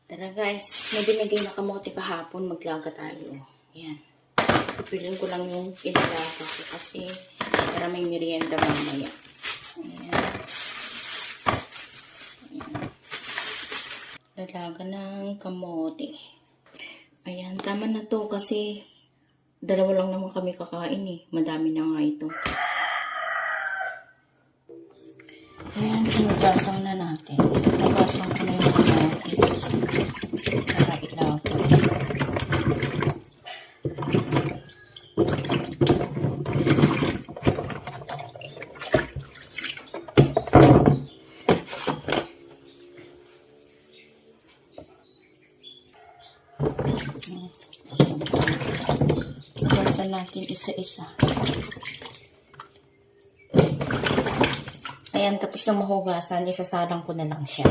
Tara guys, may binigay na kamote kahapon, maglaga tayo. Ayan. Pipilin ko lang yung pinalaga ko kasi para may merienda mamaya. Ayan. Ayan. Lalaga ng kamote. Ayan, tama na to kasi dalawa lang naman kami kakain eh. Madami na nga ito. Ayan, hinugasan na natin. Hinugasan ko na yung kamote. Para ilaga. Hinugasan natin isa-isa. Ayan, tapos na mahugasan, isasalang ko na lang siya.